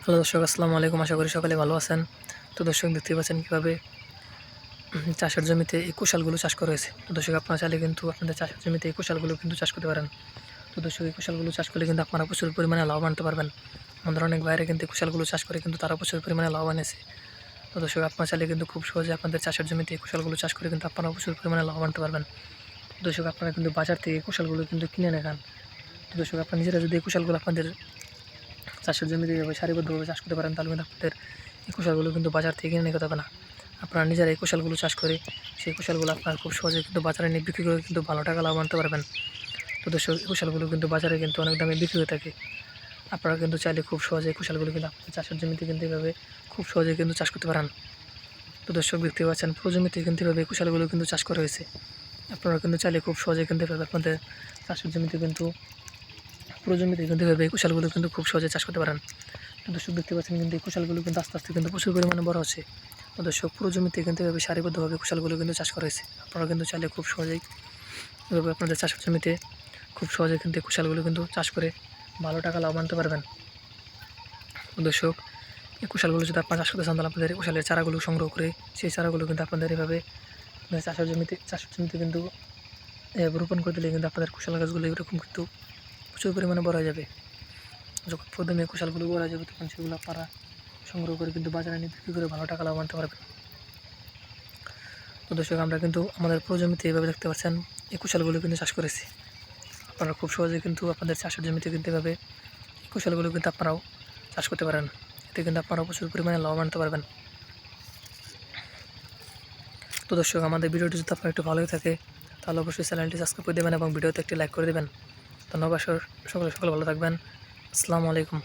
Hello দর্শক, আসসালামু আলাইকুম। আশা করি সকালে ভালো আছেন। তো দর্শক, দেখতে পাচ্ছেন কীভাবে চাষের জমিতে এই কুশালগুলো চাষ করা হয়েছে। তো দর্শক, আপনারা চাইলে কিন্তু আপনাদের চাষের জমিতে এই কুশালগুলো কিন্তু চাষ করতে পারেন। তো দর্শক, এই কুশালগুলো চাষ করলে কিন্তু আপনারা প্রচুর পরিমাণে লাভবান হতে পারবেন। আমাদের অনেক বাইরে কিন্তু এই কুশালগুলো চাষ করে কিন্তু তারা প্রচুর পরিমাণে লাভবান হয়েছে। তো দর্শক, আপনারা চাইলে কিন্তু খুব সহজে আপনাদের চাষের জমিতে এই কুশালগুলো চাষ করে কিন্তু আপনারা প্রচুর পরিমাণে লাভবান হতে পারবেন। তো দর্শক, আপনারা কিন্তু বাজার থেকে এই কুশালগুলো কিন্তু কিনে নেন। তো দর্শক, আপনারা নিজেরা যদি এই কুশালগুলো আপনাদের চাষের জমিতে এভাবে সারিবদ্ধভাবে চাষ করতে পারেন, তাহলে কিন্তু আপনাদের এই কুশালগুলো কিন্তু বাজার থেকে কিনে নিতে হবে না। আপনারা নিজেরা এই কুশালগুলো চাষ করে সেই কুশালগুলো আপনারা খুব সহজে কিন্তু বাজারে নিয়ে বিক্রি করে কিন্তু ভালো টাকা লাভ আনতে পারবেন। তো দর্শক, এই কুশালগুলো কিন্তু বাজারে কিন্তু অনেক দামে বিক্রি হয়ে থাকে। আপনারা কিন্তু চাইলে খুব সহজে কুশালগুলো কিন্তু আপনাদের চাষের জমিতে কিন্তু এভাবে খুব সহজে কিন্তু চাষ করতে পারেন। তো দর্শক, দেখতে পাচ্ছেন পুরো জমিতে কিন্তু এভাবে কুশালগুলো কিন্তু চাষ করা হয়েছে। আপনারা কিন্তু চাইলে খুব সহজে কিন্তু এভাবে আপনাদের চাষের জমিতে কিন্তু পুরো জমিতে কিন্তু এভাবে এই কুশালগুলো কিন্তু খুব সহজে চাষ করতে পারেন। দর্শক, দেখতে পাচ্ছেন কিন্তু এই কুশালগুলো কিন্তু আস্তে আস্তে কিন্তু প্রচুর পরিমাণে বড় হচ্ছে। তো দর্শক, পুরো জমিতে কিন্তু এভাবে সারিবদ্ধভাবে কুশালগুলো কিন্তু চাষ করা হয়েছে। আপনারা কিন্তু চাইলে খুব সহজেই এভাবে আপনাদের চাষের জমিতে খুব সহজে কিন্তু এই কুশালগুলো কিন্তু চাষ করে ভালো টাকা লাভ আনতে পারবেন। তো দর্শক, এই কুশালগুলো যদি আপনারা চাষ করতে চান, তাহলে আপনাদের কুশালের চারাগুলো সংগ্রহ করে সেই চারাগুলো কিন্তু আপনাদের এভাবে চাষের জমিতে কিন্তু রোপণ করে দিলে কিন্তু আপনাদের কুশাল গাছগুলো এরকম কিন্তু প্রচুর পরিমাণে বড় হয়ে যাবে। যখন প্রথমে কুশালগুলো বড় হয়ে যাবে, তখন সেগুলো আপনারা সংগ্রহ করে কিন্তু বাজারে নিয়ে বিক্রি করে ভালো টাকা লাভ আনতে পারবেন। তো দর্শক, আমরা কিন্তু আমাদের পুরো জমিতে এইভাবে দেখতে পাচ্ছেন এই কুশালগুলো কিন্তু চাষ করেছি। আপনারা খুব সহজে কিন্তু আপনাদের চাষের জমিতে কিন্তু এভাবে এই কুশালগুলো কিন্তু আপনারাও চাষ করতে পারেন। এতে কিন্তু আপনারাও প্রচুর পরিমাণে লাভ আনতে পারবেন। তো দর্শক, আমাদের ভিডিওটি যদি আপনার একটু ভালো থাকে, তাহলে অবশ্যই চ্যানেলটি সাবস্ক্রাইব করে দেবেন এবং ভিডিওতে একটি লাইক করে দেবেন। ধন্যবাদ। সকলে ভালো থাকবেন। আসসালামু আলাইকুম।